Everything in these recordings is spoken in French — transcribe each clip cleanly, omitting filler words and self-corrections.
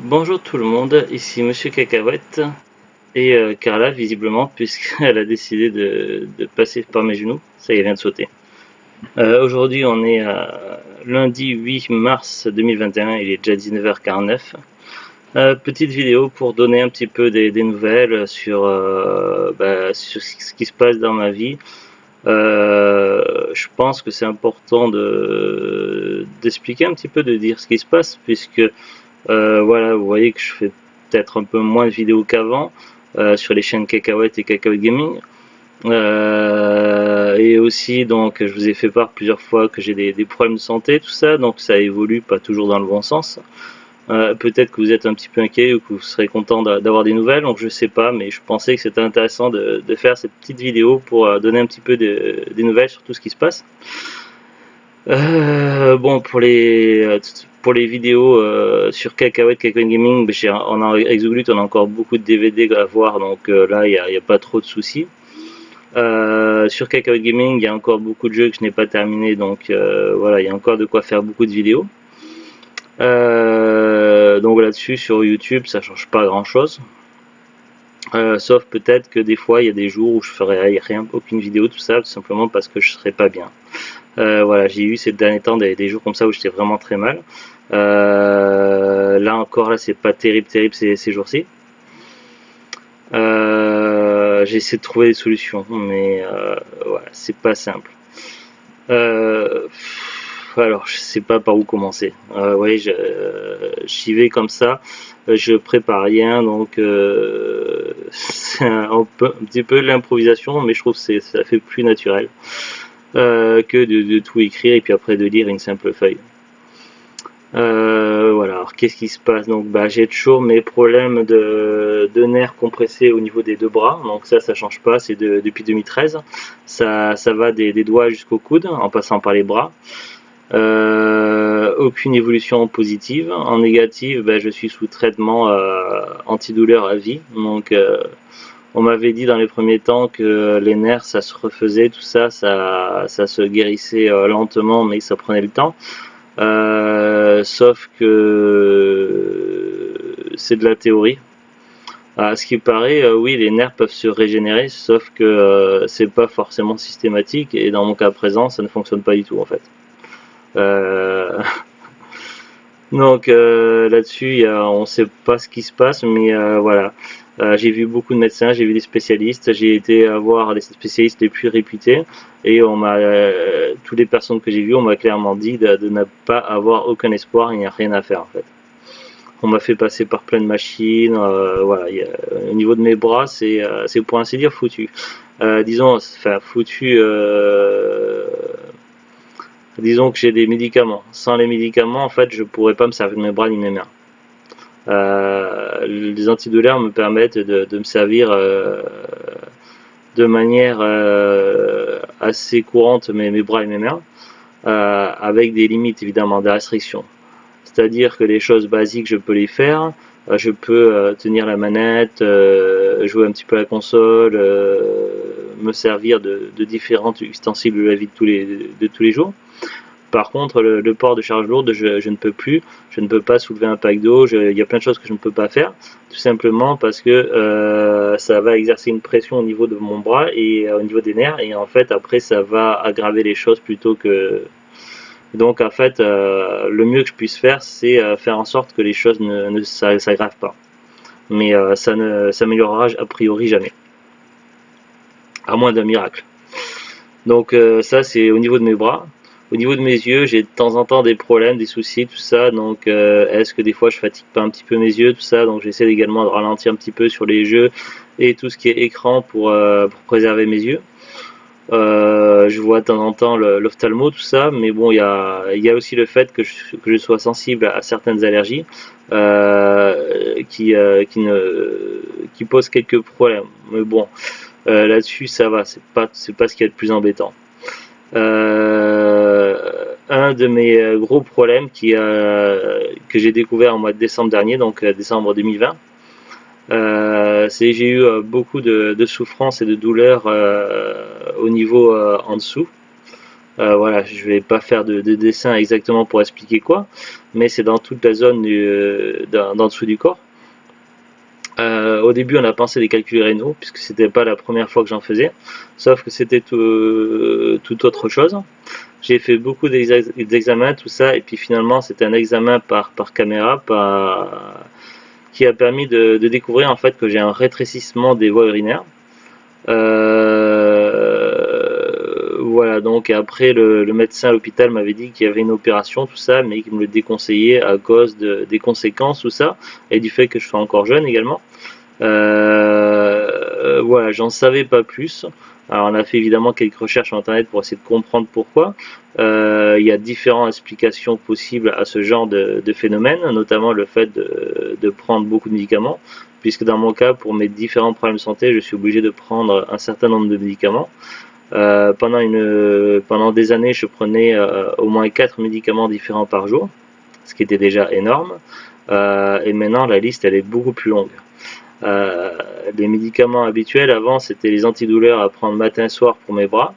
Bonjour tout le monde, ici Monsieur Cacahuète et Carla visiblement puisqu'elle a décidé de passer par mes genoux, ça y est, elle vient de sauter. Aujourd'hui on est lundi 8 mars 2021, il est déjà 19h49. Petite vidéo pour donner un petit peu des nouvelles sur ce qui se passe dans ma vie. Je pense que c'est important d'expliquer un petit peu, de dire ce qui se passe puisque voilà, vous voyez que je fais peut-être un peu moins de vidéos qu'avant sur les chaînes Cacahuète et Cacahuète Gaming. Et aussi, donc, je vous ai fait part plusieurs fois que j'ai des problèmes de santé, tout ça, donc ça évolue pas toujours dans le bon sens. Peut-être que vous êtes un petit peu inquiet ou que vous serez content d'avoir des nouvelles, donc je sais pas, mais je pensais que c'était intéressant de faire cette petite vidéo pour donner un petit peu des nouvelles sur tout ce qui se passe. Bon, pour les vidéos sur Cacahuète, Cacahuète Gaming, on a Exoglut, on a encore beaucoup de DVD à voir, donc là, il n'y a pas trop de soucis. Sur Cacahuète Gaming, il y a encore beaucoup de jeux que je n'ai pas terminés, donc voilà, il y a encore de quoi faire beaucoup de vidéos. Donc là-dessus, sur YouTube, ça change pas grand-chose. Sauf peut-être que des fois, il y a des jours où je ferai rien, aucune vidéo, tout ça, tout simplement parce que je serai pas bien. Voilà, j'ai eu ces derniers temps des jours comme ça où j'étais vraiment très mal. Là encore, là c'est pas terrible ces jours-ci. J'ai essayé de trouver des solutions, mais voilà, c'est pas simple. Alors, je sais pas par où commencer. Ouais, j'y vais comme ça. Je prépare rien, donc c'est un petit peu l'improvisation, mais je trouve que ça fait plus naturel que de tout écrire et puis après de lire une simple feuille. Voilà, alors qu'est-ce qui se passe? Donc j'ai toujours mes problèmes de nerfs compressés au niveau des deux bras, donc ça change pas, c'est depuis 2013. Ça va des doigts jusqu'au coude en passant par les bras. Aucune évolution positive. En négative, je suis sous traitement antidouleur à vie. Donc on m'avait dit dans les premiers temps que les nerfs ça se refaisait, tout ça se guérissait lentement, mais ça prenait le temps. Sauf que c'est de la théorie. À ce qui paraît, oui, les nerfs peuvent se régénérer, sauf que c'est pas forcément systématique, et dans mon cas présent, ça ne fonctionne pas du tout en fait. Euh, donc là-dessus, on ne sait pas ce qui se passe, mais voilà. J'ai vu beaucoup de médecins, j'ai vu des spécialistes, j'ai été voir les spécialistes les plus réputés et toutes les personnes que j'ai vues, on m'a clairement dit de ne pas avoir aucun espoir, il n'y a rien à faire en fait. On m'a fait passer par plein de machines, voilà. Au niveau de mes bras, c'est pour ainsi dire foutu. Disons, enfin foutu. Disons que j'ai des médicaments. Sans les médicaments, en fait, je pourrais pas me servir de mes bras ni de mes mains. Les antidouleurs me permettent de me servir de manière assez courante mes bras et mes mains, avec des limites évidemment, des restrictions. C'est-à-dire que les choses basiques, je peux les faire. Je peux tenir la manette, jouer un petit peu à la console, me servir de différents ustensiles de la vie de tous les jours. Par contre, le port de charge lourde, je ne peux plus. Je ne peux pas soulever un pack d'eau. Il y a plein de choses que je ne peux pas faire, tout simplement parce que ça va exercer une pression au niveau de mon bras et au niveau des nerfs. Et en fait, après, ça va aggraver les choses plutôt que. Donc, en fait, le mieux que je puisse faire, c'est faire en sorte que les choses ne s'aggravent pas. Mais ça ne s'améliorera a priori jamais, à moins d'un miracle. Donc, ça, c'est au niveau de mes bras. Au niveau de mes yeux, j'ai de temps en temps des problèmes, des soucis, tout ça. Donc, est-ce que des fois je fatigue pas un petit peu mes yeux, tout ça. Donc, j'essaie également de ralentir un petit peu sur les jeux et tout ce qui est écran pour préserver mes yeux. Je vois de temps en temps l'ophtalmo, tout ça. Mais bon, il y a aussi le fait que je sois sensible à certaines allergies qui posent quelques problèmes. Mais bon, là-dessus, ça va. C'est pas ce qu'il y a de plus embêtant. Un de mes gros problèmes que j'ai découvert au mois de décembre dernier, donc décembre 2020, c'est que j'ai eu beaucoup de souffrance et de douleur au niveau en dessous. Voilà, je vais pas faire de dessin exactement pour expliquer quoi, mais c'est dans toute la zone d'en dessous du corps. Au début, on a pensé des calculs rénaux, puisque c'était pas la première fois que j'en faisais, sauf que c'était tout autre chose. J'ai fait beaucoup d'examens, tout ça, et puis finalement, c'était un examen par caméra, qui a permis de découvrir en fait que j'ai un rétrécissement des voies urinaires. Voilà, donc après le médecin à l'hôpital m'avait dit qu'il y avait une opération, tout ça, mais qu'il me le déconseillait à cause des conséquences, tout ça, et du fait que je suis encore jeune également. Voilà, j'en savais pas plus. Alors on a fait évidemment quelques recherches sur internet pour essayer de comprendre pourquoi. Il y a différentes explications possibles à ce genre de phénomène, notamment le fait de prendre beaucoup de médicaments, puisque dans mon cas, pour mes différents problèmes de santé, je suis obligé de prendre un certain nombre de médicaments. Pendant des années, je prenais au moins 4 médicaments différents par jour, ce qui était déjà énorme. Et maintenant, la liste, elle est beaucoup plus longue. Les médicaments habituels avant, c'était les antidouleurs à prendre matin et soir pour mes bras.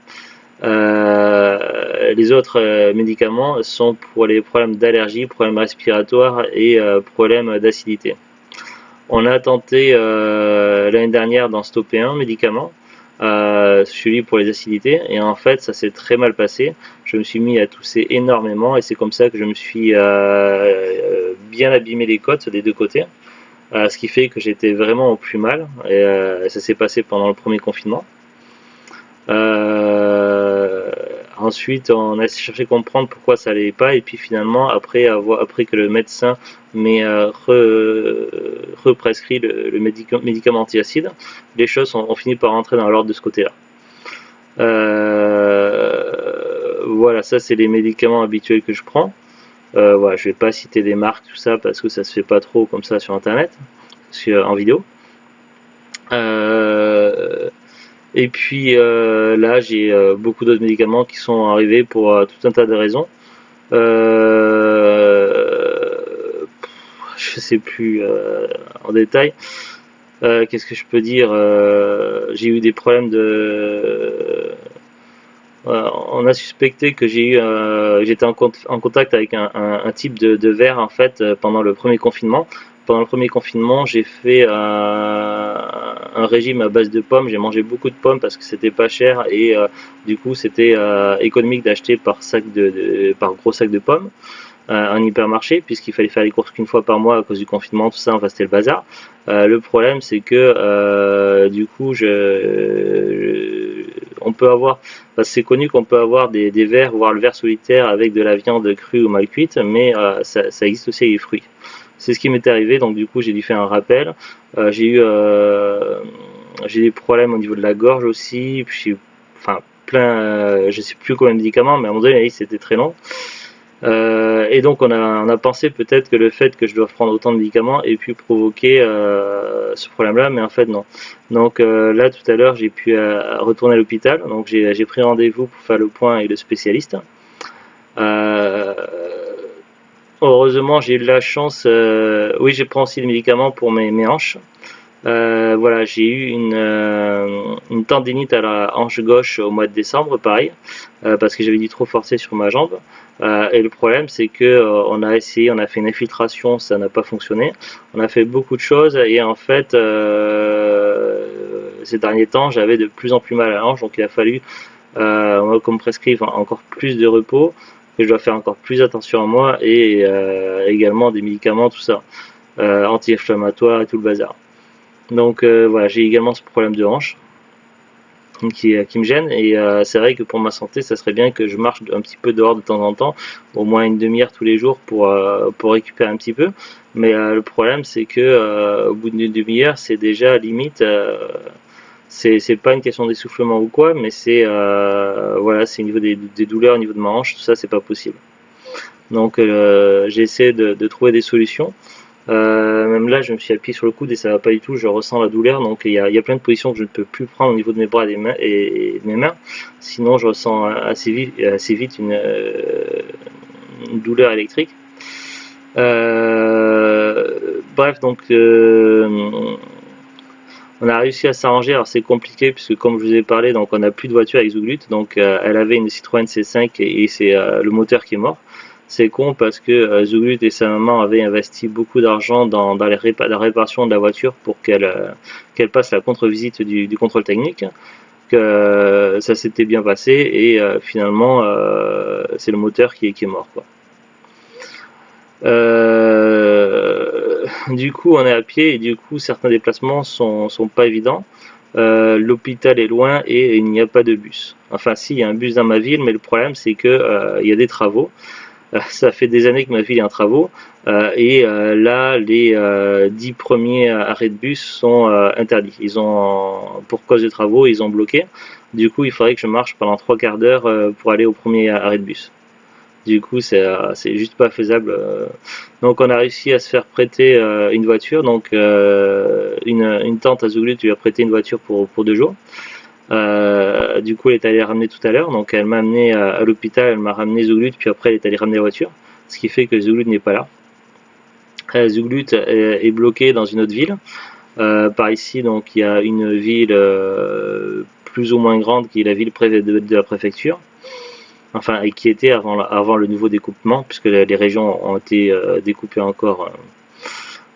Les autres médicaments sont pour les problèmes d'allergie, problèmes respiratoires et problèmes d'acidité. On a tenté l'année dernière d'en stopper un médicament, celui pour les acidités, et en fait ça s'est très mal passé. Je me suis mis à tousser énormément et c'est comme ça que je me suis bien abîmé les côtes des deux côtés. Ce qui fait que j'étais vraiment au plus mal, et ça s'est passé pendant le premier confinement. Ensuite, on a cherché à comprendre pourquoi ça allait pas, et puis finalement, après que le médecin m'ait represcrit le médicament antiacide, les choses ont fini par rentrer dans l'ordre de ce côté-là. Voilà, ça c'est les médicaments habituels que je prends. Voilà, je vais pas citer des marques, tout ça, parce que ça se fait pas trop comme ça sur internet, en vidéo. Et puis là, j'ai beaucoup d'autres médicaments qui sont arrivés pour tout un tas de raisons. Je sais plus en détail. Qu'est-ce que je peux dire? J'ai eu des problèmes on a suspecté que j'étais en contact avec un type de verre en fait pendant le premier confinement. Pendant le premier confinement, j'ai fait un régime à base de pommes. J'ai mangé beaucoup de pommes parce que c'était pas cher et du coup c'était économique d'acheter par gros sac de pommes en hypermarché puisqu'il fallait faire les courses qu'une fois par mois à cause du confinement, tout ça, enfin c'était le bazar. Le problème c'est que du coup on peut avoir, c'est connu qu'on peut avoir des vers, voire le ver solitaire avec de la viande crue ou mal cuite, mais ça existe aussi avec les fruits. C'est ce qui m'est arrivé, donc du coup j'ai dû faire un rappel. J'ai des problèmes au niveau de la gorge aussi, puis enfin plein, je sais plus combien de médicaments, mais à un moment donné c'était très long. Et donc on a pensé peut-être que le fait que je dois prendre autant de médicaments ait pu provoquer ce problème-là, mais en fait non. Donc là tout à l'heure j'ai pu retourner à l'hôpital, donc j'ai pris rendez-vous pour faire le point avec le spécialiste. Heureusement j'ai eu de la chance, oui je prends aussi des médicaments pour mes hanches. Voilà, j'ai eu une tendinite à la hanche gauche au mois de décembre, pareil, parce que j'avais dû trop forcer sur ma jambe. Et le problème, c'est que on a essayé, on a fait une infiltration, ça n'a pas fonctionné. On a fait beaucoup de choses et en fait, ces derniers temps, j'avais de plus en plus mal à la hanche, donc il a fallu qu'on me prescrive encore plus de repos, que je dois faire encore plus attention à moi et également des médicaments, tout ça, anti-inflammatoires et tout le bazar. Donc voilà, j'ai également ce problème de hanche qui me gêne et c'est vrai que pour ma santé ça serait bien que je marche un petit peu dehors de temps en temps, au moins une demi-heure tous les jours pour récupérer un petit peu, mais le problème c'est que au bout d'une demi-heure c'est déjà limite, c'est pas une question d'essoufflement ou quoi, mais c'est voilà, c'est au niveau des douleurs au niveau de ma hanche, tout ça c'est pas possible. Donc j'ai essayé de trouver des solutions. Même là, je me suis appuyé sur le coude et ça va pas du tout. Je ressens la douleur, donc il y a plein de positions que je ne peux plus prendre au niveau de mes bras et de mes mains. Sinon, je ressens assez vite une douleur électrique. Bref, donc On a réussi à s'arranger, alors c'est compliqué puisque comme je vous ai parlé, donc on n'a plus de voiture avec Zouglute, donc elle avait une Citroën C5 et c'est le moteur qui est mort. C'est con parce que Zouglute et sa maman avaient investi beaucoup d'argent dans la réparation de la voiture pour qu'elle passe la contre-visite du contrôle technique, que ça s'était bien passé et finalement c'est le moteur qui est mort, quoi. Du coup, on est à pied et du coup, certains déplacements sont pas évidents. L'hôpital est loin et il n'y a pas de bus. Enfin, si, il y a un bus dans ma ville, mais le problème, c'est que il y a des travaux. Ça fait des années que ma ville est en travaux là, les 10 premiers arrêts de bus sont interdits. Pour cause de travaux, ils ont bloqué. Du coup, il faudrait que je marche pendant 3 quarts d'heure pour aller au premier arrêt de bus. Du coup, c'est juste pas faisable. Donc, on a réussi à se faire prêter une voiture. Donc, une tante à Zouglute lui a prêté une voiture pour 2 jours. Du coup, elle est allée la ramener tout à l'heure. Donc, elle m'a amené à l'hôpital, elle m'a ramené Zouglute, puis après, elle est allée ramener la voiture. Ce qui fait que Zouglute n'est pas là. Zouglute est bloqué dans une autre ville. Par ici, donc, il y a une ville plus ou moins grande qui est la ville de la préfecture. Enfin, et qui était avant le nouveau découpement, puisque les régions ont été découpées encore.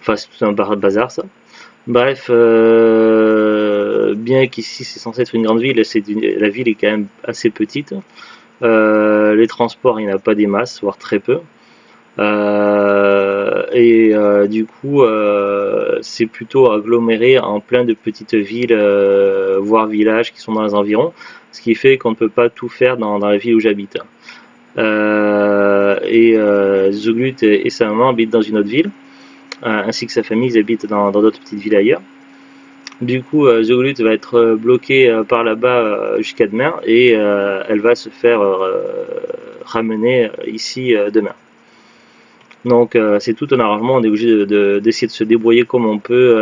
Enfin, c'est tout un bazar, ça. Bref, bien qu'ici c'est censé être une grande ville, la ville est quand même assez petite. Les transports, il n'y en a pas des masses, voire très peu. Du coup, c'est plutôt aggloméré en plein de petites villes, voire villages qui sont dans les environs, ce qui fait qu'on ne peut pas tout faire dans la ville où j'habite. Zouglute et sa maman habitent dans une autre ville, ainsi que sa famille, ils habitent dans d'autres petites villes ailleurs. Du coup, Zouglute va être bloquée par là-bas jusqu'à demain et elle va se faire ramener ici demain. Donc c'est tout un arrangement, on est obligé d'essayer de se débrouiller comme on peut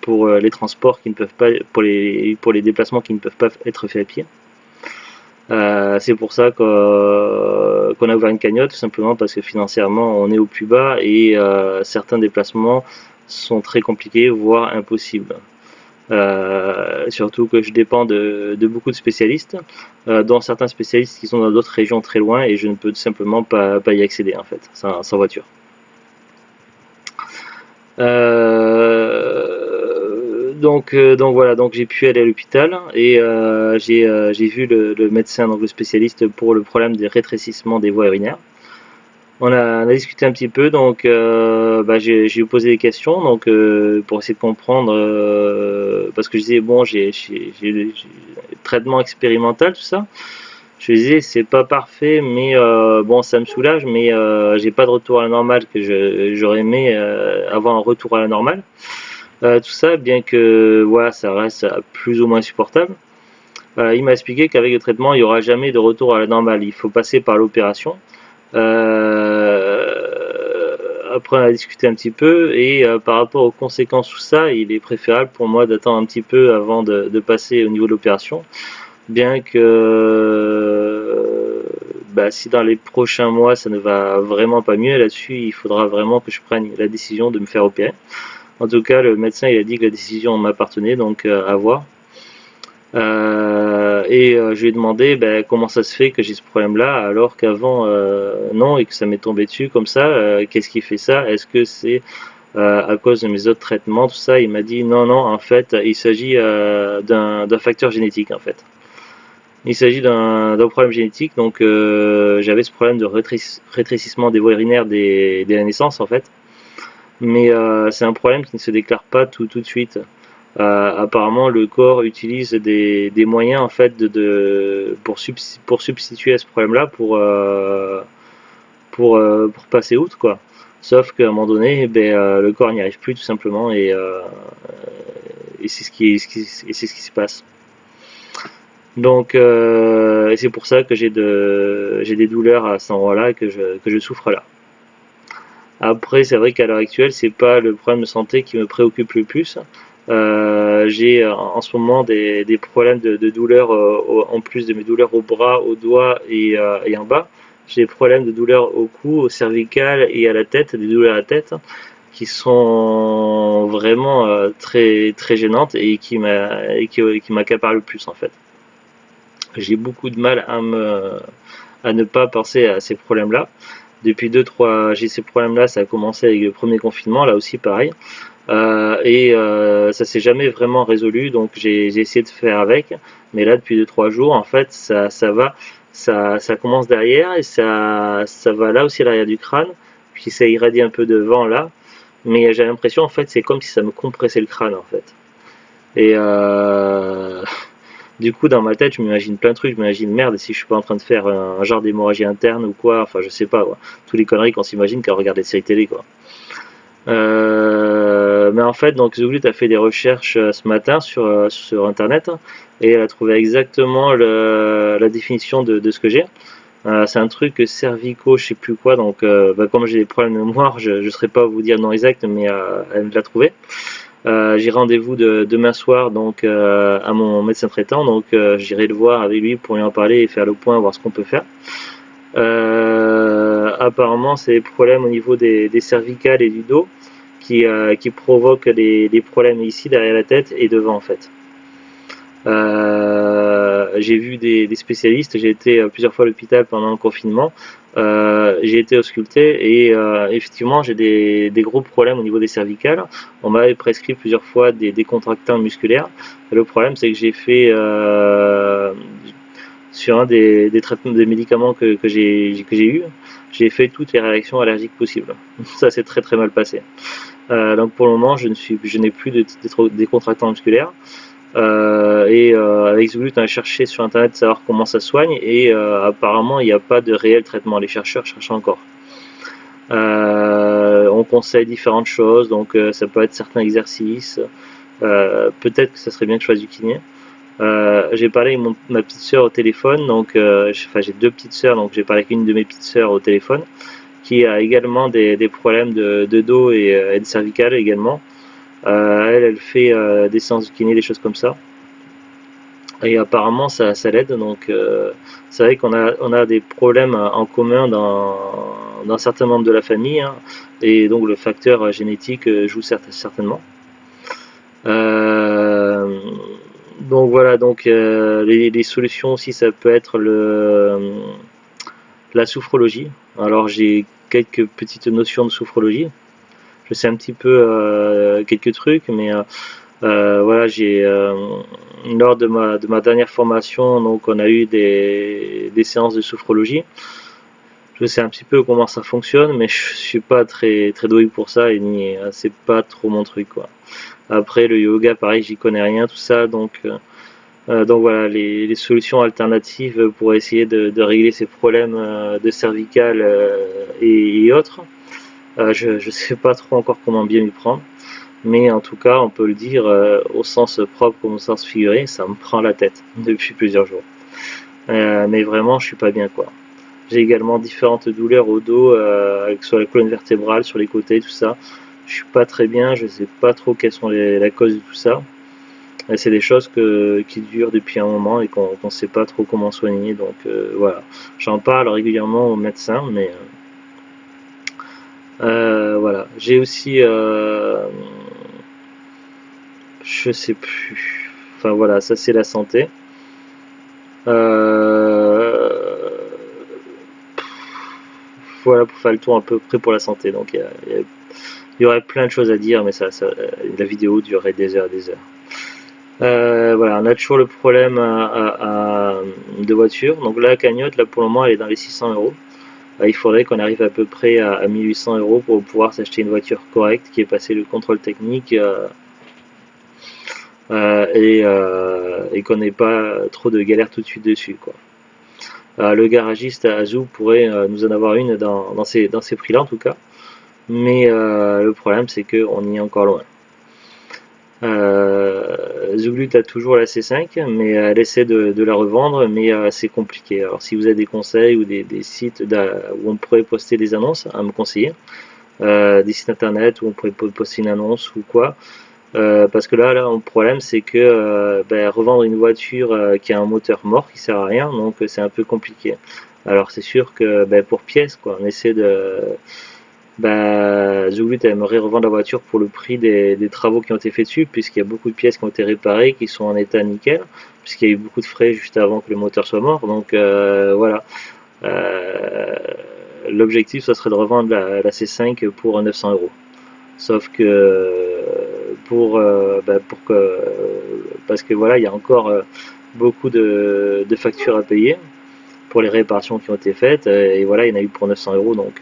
pour les transports qui ne peuvent pas, pour les déplacements qui ne peuvent pas être faits à pied. C'est pour ça qu'on a ouvert une cagnotte, tout simplement parce que financièrement on est au plus bas et certains déplacements sont très compliqués, voire impossibles. Surtout que je dépends de beaucoup de spécialistes, dont certains spécialistes qui sont dans d'autres régions très loin et je ne peux tout simplement pas y accéder en fait, sans voiture. Donc voilà, donc j'ai pu aller à l'hôpital et j'ai vu le médecin, donc le spécialiste pour le problème des rétrécissements des voies urinaires. On a discuté un petit peu, donc j'ai posé des questions donc pour essayer de comprendre, parce que je disais bon, j'ai traitement expérimental, tout ça. Je disais c'est pas parfait, mais bon, ça me soulage, mais j'ai pas de retour à la normale que j'aurais aimé avoir un retour à la normale. Tout ça, bien que voilà, ça reste plus ou moins supportable. Il m'a expliqué qu'avec le traitement, il n'y aura jamais de retour à la normale. Il faut passer par l'opération. Après on a discuté un petit peu et par rapport aux conséquences de tout ça, il est préférable pour moi d'attendre un petit peu avant de passer au niveau de l'opération, bien que si dans les prochains mois ça ne va vraiment pas mieux là-dessus, il faudra vraiment que je prenne la décision de me faire opérer. En tout cas, le médecin il a dit que la décision m'appartenait, donc à voir. Je lui ai demandé comment ça se fait que j'ai ce problème là alors qu'avant non, et que ça m'est tombé dessus comme ça. Qu'est-ce qui fait ça? Est-ce que c'est à cause de mes autres traitements, tout ça? Il m'a dit non, en fait il s'agit d'un facteur génétique en fait. Il s'agit d'un problème génétique, donc j'avais ce problème de rétrécissement des voies urinaires dès la naissance en fait, mais c'est un problème qui ne se déclare pas tout de suite. Apparemment le corps utilise des moyens en fait pour substituer à ce problème là pour passer outre quoi. Sauf qu'à un moment donné le corps n'y arrive plus tout simplement et c'est ce qui se passe. Donc c'est pour ça que j'ai des douleurs à cet endroit là que je souffre là. Après c'est vrai qu'à l'heure actuelle c'est pas le problème de santé qui me préoccupe le plus. J'ai en ce moment des problèmes de douleurs en plus de mes douleurs au bras, aux doigts et en bas. J'ai des problèmes de douleurs au cou, au cervical et à la tête, des douleurs à la tête qui sont vraiment très très gênantes et qui m'accaparent le plus en fait. J'ai beaucoup de mal à ne pas penser à ces problèmes-là. Depuis 2-3, j'ai ces problèmes-là, ça a commencé avec le premier confinement, là aussi pareil. Ça s'est jamais vraiment résolu, donc j'ai essayé de faire avec, mais là depuis 2-3 jours en fait ça va, ça commence derrière et ça va là aussi à l'arrière du crâne, puis ça irradie un peu devant là, mais j'ai l'impression en fait c'est comme si ça me compressait le crâne en fait. Et du coup dans ma tête je m'imagine plein de trucs, je m'imagine merde si je suis pas en train de faire un genre d'hémorragie interne ou quoi, enfin je sais pas quoi. Tous les conneries qu'on s'imagine quand on regarde des séries télé quoi. Mais en fait, donc Zouglut a fait des recherches ce matin sur internet et elle a trouvé exactement la définition de ce que j'ai. C'est un truc cervico, je sais plus quoi, donc comme j'ai des problèmes de mémoire, je ne saurais pas vous dire le nom exact, mais elle l'a trouvé. J'ai rendez-vous demain soir donc à mon médecin traitant, donc j'irai le voir avec lui pour lui en parler et faire le point, voir ce qu'on peut faire. Apparemment, c'est des problèmes au niveau des cervicales et du dos qui provoquent les problèmes ici derrière la tête et devant en fait. J'ai vu des spécialistes, j'ai été plusieurs fois à l'hôpital pendant le confinement, j'ai été ausculté et effectivement j'ai des gros problèmes au niveau des cervicales. On m'avait prescrit plusieurs fois des décontractants musculaires. Le problème c'est que j'ai fait sur un des traitements des médicaments que j'ai eu, j'ai fait toutes les réactions allergiques possibles. Ça s'est très très mal passé. Donc pour le moment je n'ai plus de décontractants musculaires. Avec Zouglut on a cherché sur internet de savoir comment ça soigne et apparemment il n'y a pas de réel traitement, les chercheurs cherchent encore. On conseille différentes choses, donc ça peut être certains exercices, peut-être que ça serait bien que je fasse du kiné. J'ai parlé avec ma petite soeur au téléphone, donc j'ai 2 petites soeurs, donc j'ai parlé avec une de mes petites soeurs au téléphone qui a également des problèmes de dos et de cervicales également. Elle fait des séances de kiné, des choses comme ça. Et apparemment ça l'aide, donc c'est vrai qu'on a des problèmes en commun dans certains membres de la famille, hein, et donc le facteur génétique joue certainement. Donc voilà, donc les solutions aussi ça peut être la sophrologie. Alors j'ai quelques petites notions de sophrologie. Je sais un petit peu quelques trucs, mais voilà, lors de ma dernière formation, donc on a eu des séances de sophrologie. Je sais un petit peu comment ça fonctionne, mais je suis pas très très doué pour ça et c'est pas trop mon truc quoi. Après le yoga, pareil, j'y connais rien, tout ça, donc voilà, les solutions alternatives pour essayer de régler ces problèmes de cervicales et autres. Je sais pas trop encore comment bien m'y prendre, mais en tout cas on peut le dire au sens propre comme au sens figuré, ça me prend la tête depuis plusieurs jours. Mais vraiment je suis pas bien quoi. J'ai également différentes douleurs au dos, sur la colonne vertébrale, sur les côtés, tout ça. Je suis pas très bien, je sais pas trop quelles sont la cause de tout ça. C'est des choses qui durent depuis un moment et qu'on ne sait pas trop comment soigner, donc voilà. J'en parle régulièrement au médecin, mais voilà. J'ai aussi, je sais plus, enfin voilà, ça c'est la santé. Voilà pour faire le tour à peu près pour la santé, donc il y aurait plein de choses à dire, mais la vidéo durerait des heures et des heures. Voilà, on a toujours le problème de voiture. Donc là, la cagnotte, là pour le moment, elle est dans les 600 euros. Il faudrait qu'on arrive à peu près à 1800 euros pour pouvoir s'acheter une voiture correcte qui ait passé le contrôle technique et qu'on n'ait pas trop de galères tout de suite dessus, quoi. Le garagiste à Azou pourrait nous en avoir une dans ces prix-là en tout cas. Mais le problème c'est qu'on y est encore loin. Zouglut a toujours la C5, mais elle essaie de la revendre, mais c'est compliqué. Alors si vous avez des conseils ou des sites où on pourrait poster des annonces à me conseiller, des sites internet où on pourrait poster une annonce ou quoi, parce que là le problème c'est que revendre une voiture qui a un moteur mort qui sert à rien, donc c'est un peu compliqué. Alors c'est sûr que pour pièces quoi, on essaie bah, Zoolut aimerait revendre la voiture pour le prix des travaux qui ont été faits dessus, puisqu'il y a beaucoup de pièces qui ont été réparées, qui sont en état nickel, puisqu'il y a eu beaucoup de frais juste avant que le moteur soit mort. Donc voilà. Euh, L'objectif, ça serait de revendre la C5 pour 900 euros. Sauf que parce que voilà, il y a encore beaucoup de factures à payer pour les réparations qui ont été faites, et voilà, il y en a eu pour 900 euros, donc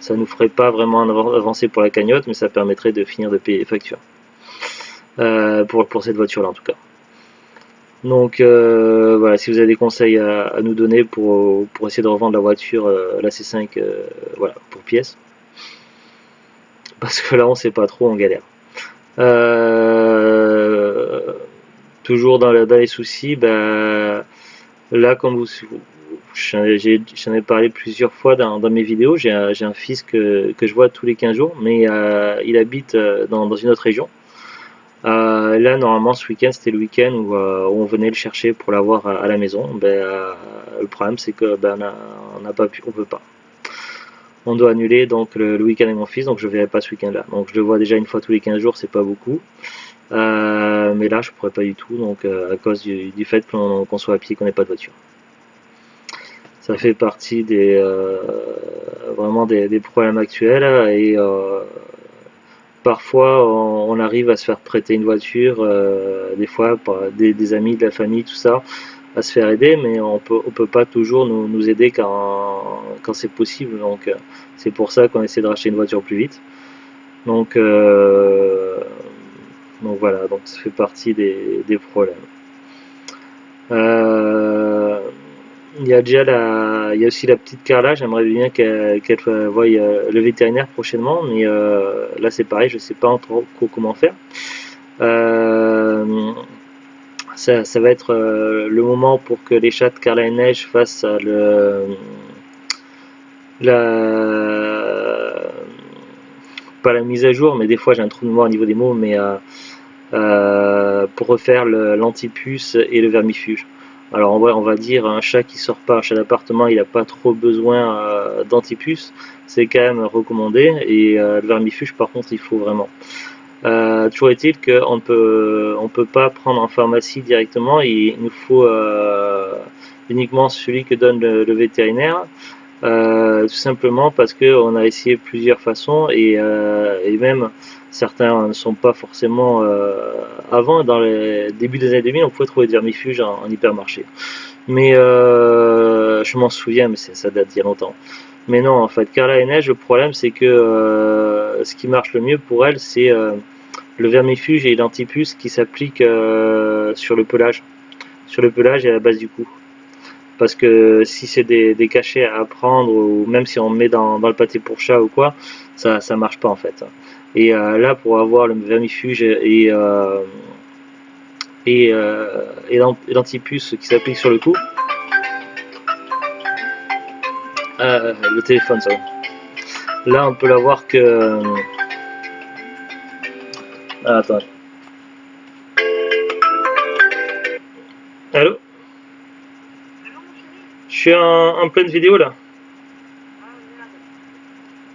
ça nous ferait pas vraiment avancer pour la cagnotte, mais ça permettrait de finir de payer les factures. Pour cette voiture-là en tout cas. Donc voilà, si vous avez des conseils à nous donner pour essayer de revendre la voiture, la C5, voilà, pour pièces, parce que là on sait pas trop, on galère. Euh, Toujours dans les soucis, bah, là comme j'en ai parlé plusieurs fois dans mes vidéos, j'ai un fils que je vois tous les 15 jours, mais il habite dans une autre région. Là, normalement, ce week-end, c'était le week-end où on venait le chercher pour l'avoir à la maison. Le problème, c'est que on n'a pas pu, on peut pas. On doit annuler donc le week-end avec mon fils, donc je ne verrai pas ce week-end-là. Donc je le vois déjà une fois tous les 15 jours, c'est pas beaucoup. Mais là, je pourrais pas du tout, donc à cause du fait qu'on soit à pied, qu'on n'ait pas de voiture. Ça fait partie vraiment des problèmes actuels, et parfois on arrive à se faire prêter une voiture, des fois par des amis, de la famille, tout ça, à se faire aider, mais on peut pas toujours nous aider quand c'est possible. Donc c'est pour ça qu'on essaie de racheter une voiture plus vite. Donc, donc voilà, donc ça fait partie des problèmes. Euh, il y a déjà il y a aussi la petite Carla, j'aimerais bien qu'elle voie le vétérinaire prochainement, mais là c'est pareil, je sais pas trop comment faire. Euh, ça va être le moment pour que les chats de Carla et Neige fassent la, pas la mise à jour, mais des fois j'ai un trou de mémoire au niveau des mots, mais pour refaire l'antipuce et le vermifuge. Alors on va dire un chat qui sort pas, un chat d'appartement, il n'a pas trop besoin d'antipuce, c'est quand même recommandé, et le vermifuge par contre il faut vraiment. Toujours est-il qu'on on peut pas prendre en pharmacie directement, il nous faut uniquement celui que donne le vétérinaire. Tout simplement parce qu'on a essayé plusieurs façons, et même certains ne sont pas forcément. Avant, dans les débuts des années 2000, on pouvait trouver des vermifuges en hypermarché. Mais je m'en souviens, mais ça date d'il y a longtemps. Mais non, en fait, Carla et Neige, le problème c'est que ce qui marche le mieux pour elle, c'est le vermifuge et l'antipuce qui s'appliquent sur le pelage. Sur le pelage et à la base du cou. Parce que si c'est des cachets à prendre, ou même si on met dans le pâté pour chat ou quoi, ça marche pas en fait. Et là, pour avoir le vermifuge et l'antipuce qui s'applique sur le cou, le téléphone ça. Là, on peut l'avoir que. Ah, attends. Allô? Je suis en pleine vidéo là.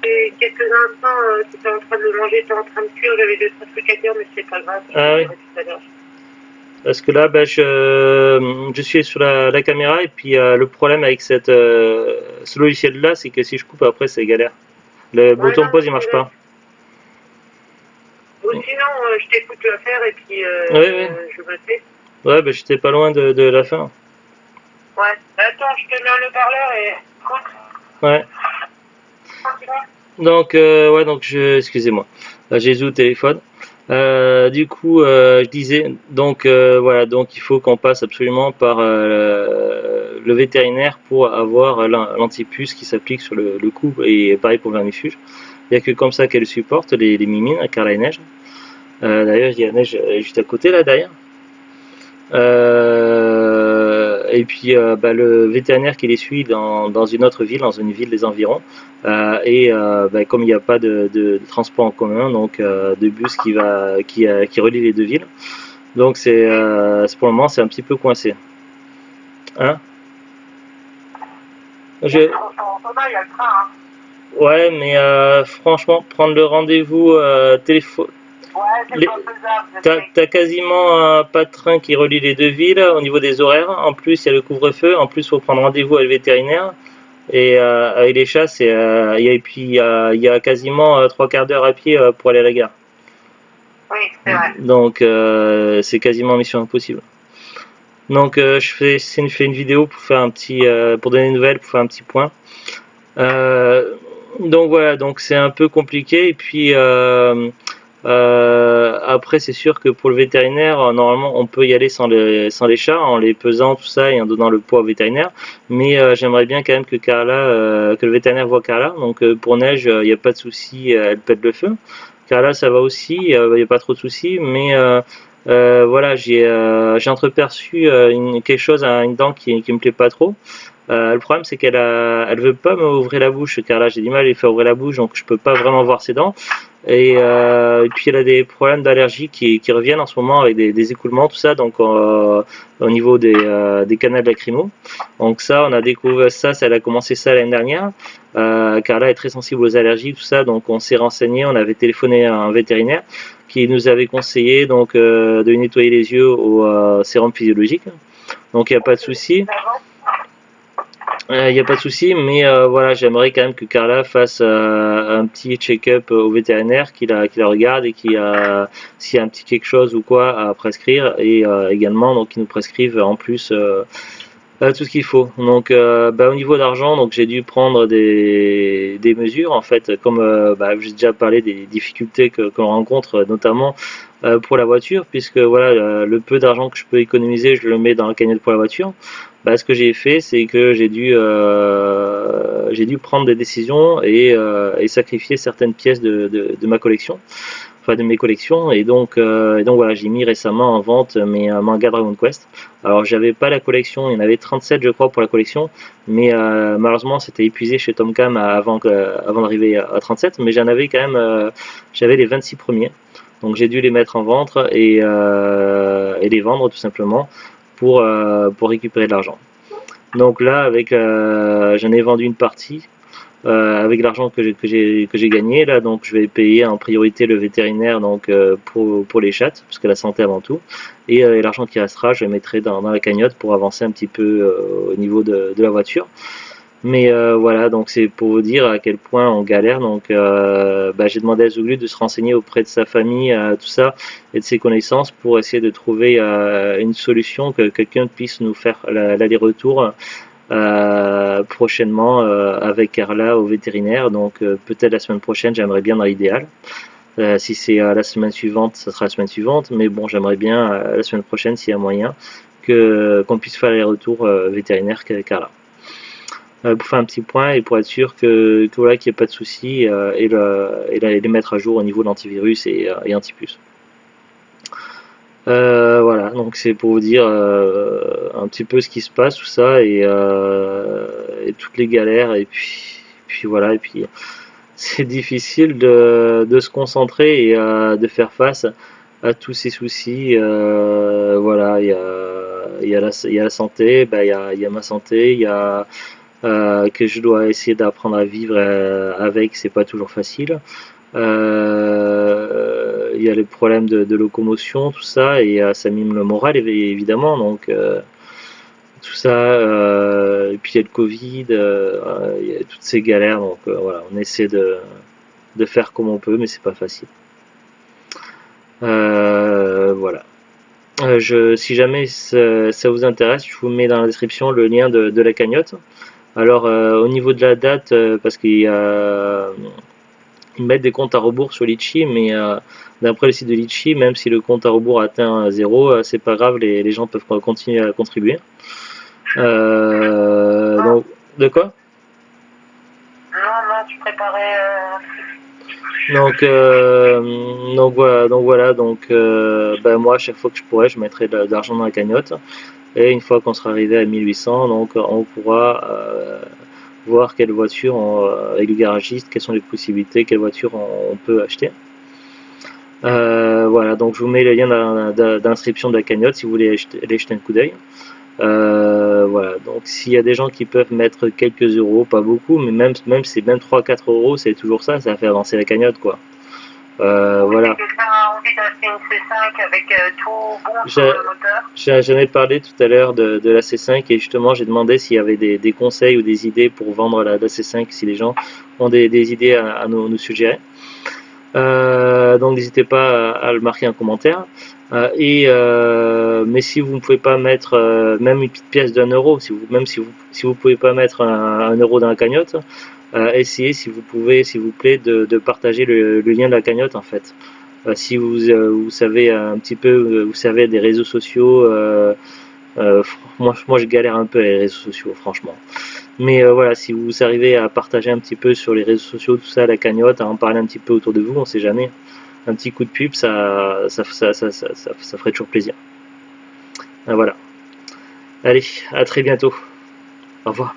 Et quelques instants, tu étais en train de le manger, tu es en train de cuire, j'avais deux trois trucs à dire, mais c'est pas grave. Ah oui. Parce que là, je suis sur la caméra, et puis le problème avec ce logiciel là, c'est que si je coupe après, c'est galère. Le bouton pause il marche pas. Ou sinon, je t'écoute le faire et puis oui. je me tais. Ouais, j'étais pas loin de la fin. Ouais. Attends, je te mets un haut-parleur et écoute. Ouais. Donc, excusez-moi, j'ai au téléphone. Du coup, je disais, donc voilà, donc il faut qu'on passe absolument par le vétérinaire pour avoir l'antipuce qui s'applique sur le cou, et pareil pour le vermifuge. Il n'y a que comme ça qu'elle supporte les mimines, car la neige. D'ailleurs, il y a la neige juste à côté là derrière. Et puis le vétérinaire qui les suit dans une autre ville, dans une ville des environs, comme il n'y a pas de transport en commun, donc de bus qui relie les deux villes, donc c'est pour le moment c'est un petit peu coincé. Hein? Il y a le train, hein. Ouais, mais franchement, prendre le rendez-vous téléphone. Ouais, c'est pas faisable, je sais. T'as quasiment pas de train qui relie les deux villes au niveau des horaires. En plus, il y a le couvre-feu. En plus, il faut prendre rendez-vous avec le vétérinaire. Et avec les chats, et puis il y a quasiment trois quarts d'heure à pied pour aller à la gare. Oui, c'est vrai. Donc c'est quasiment mission impossible. Donc je fais une vidéo pour faire un petit, pour donner des nouvelles, pour faire un petit point. Euh, donc voilà, donc c'est un peu compliqué. Et puis après, c'est sûr que pour le vétérinaire, normalement, on peut y aller sans les chats, en les pesant, tout ça, et en donnant le poids au vétérinaire. Mais j'aimerais bien quand même que que le vétérinaire voit Carla. Donc pour Neige, il n'y a pas de souci, elle pète le feu. Carla, ça va aussi, il n'y a pas trop de soucis. Mais voilà, j'ai entreperçu quelque chose, une dent qui me plaît pas trop. Le problème, c'est elle veut pas m'ouvrir la bouche, car là, j'ai du mal à lui faire ouvrir la bouche, donc je peux pas vraiment voir ses dents. Et puis elle a des problèmes d'allergie qui reviennent en ce moment avec des écoulements, tout ça, donc au niveau des canaux lacrymaux. Donc ça, on a découvert ça, elle a commencé ça l'année dernière. Carla est très sensible aux allergies, tout ça, donc on s'est renseigné, on avait téléphoné à un vétérinaire qui nous avait conseillé donc de lui nettoyer les yeux au sérum physiologique. Donc il n'y a pas de souci. Il n'y a pas de souci, mais voilà, j'aimerais quand même que Carla fasse un petit check-up au vétérinaire, qu'il la regarde et s'il y a un petit quelque chose ou quoi à prescrire, et également donc qu'il nous prescrive en plus tout ce qu'il faut. Donc au niveau d'argent, donc j'ai dû prendre des mesures en fait, comme j'ai déjà parlé des difficultés que l'on rencontre, notamment pour la voiture, puisque voilà le peu d'argent que je peux économiser, je le mets dans la cagnotte pour la voiture. Ce que j'ai fait, c'est que j'ai dû prendre des décisions et sacrifier certaines pièces de ma collection, enfin de mes collections, et donc voilà, j'ai mis récemment en vente mes mangas Dragon Quest. Alors j'avais pas la collection, il y en avait 37 je crois pour la collection, mais malheureusement c'était épuisé chez Tomcam avant d'arriver à 37, mais j'en avais quand même, j'avais les 26 premiers. Donc j'ai dû les mettre en vente et les vendre tout simplement pour récupérer de l'argent. Donc là, j'en ai vendu une partie avec l'argent que j'ai gagné. Là, donc je vais payer en priorité le vétérinaire donc pour les chattes, parce que la santé avant tout. Et l'argent qui restera, je le mettrai dans la cagnotte pour avancer un petit peu au niveau de la voiture. Mais voilà, donc c'est pour vous dire à quel point on galère. Donc j'ai demandé à Zouglu de se renseigner auprès de sa famille, tout ça, et de ses connaissances pour essayer de trouver une solution, que quelqu'un puisse nous faire l'aller-retour prochainement avec Carla au vétérinaire. Donc peut-être la semaine prochaine, j'aimerais bien dans l'idéal. Si c'est la semaine suivante, ça sera la semaine suivante. Mais bon, j'aimerais bien la semaine prochaine, s'il y a moyen, qu'on puisse faire les retours vétérinaires avec Carla. Pour faire un petit point et pour être sûr que voilà, qu'il n'y ait pas de soucis et les mettre à jour au niveau de l'antivirus et antipuce. Voilà, donc c'est pour vous dire un petit peu ce qui se passe, tout ça, et toutes les galères, puis voilà, et puis c'est difficile de se concentrer et de faire face à tous ces soucis. Voilà, il y a la santé, il y a ma santé, il y a que je dois essayer d'apprendre à vivre avec, c'est pas toujours facile. Il y a les problèmes de locomotion, tout ça, et ça mime le moral évidemment. Donc tout ça, et puis il y a le Covid, il y a toutes ces galères. Donc voilà, on essaie de faire comme on peut, mais c'est pas facile. Voilà. Si jamais ça vous intéresse, je vous mets dans la description le lien de la cagnotte. Alors au niveau de la date, parce qu'ils mettent des comptes à rebours sur Litchi, mais d'après le site de Litchi, même si le compte à rebours atteint 0, c'est pas grave, les gens peuvent continuer à contribuer. Donc, de quoi? Non, tu préparais. Donc voilà, moi à chaque fois que je pourrais, je mettrai de l'argent dans la cagnotte. Et une fois qu'on sera arrivé à 1800, donc on pourra voir quelle voiture, avec le garagiste, quelles sont les possibilités, quelle voiture on peut acheter. Voilà, donc je vous mets le lien d'inscription de la cagnotte si vous voulez aller jeter un coup d'œil. Voilà, donc s'il y a des gens qui peuvent mettre quelques euros, pas beaucoup, mais même c'est même 3-4 euros, c'est toujours ça, ça fait avancer la cagnotte quoi. Voilà. Quelqu'un a envie d'acheter une C5 avec tout bon sur le moteur. J'en ai parlé tout à l'heure de la C5 et justement j'ai demandé s'il y avait des conseils ou des idées pour vendre la C5, si les gens ont des idées à nous suggérer. Donc n'hésitez pas à le marquer en commentaire. Mais si vous ne pouvez pas mettre même une petite pièce d'1 euro, même si vous pouvez pas mettre un euro dans la cagnotte, essayez si vous pouvez, s'il vous plaît, de partager le lien de la cagnotte en fait. Si vous savez un petit peu, vous savez des réseaux sociaux, moi je galère un peu avec les réseaux sociaux franchement. Mais voilà, si vous arrivez à partager un petit peu sur les réseaux sociaux, tout ça, la cagnotte, à en parler un petit peu autour de vous, on sait jamais. Un petit coup de pub, ça ferait toujours plaisir. Voilà. Allez, à très bientôt. Au revoir.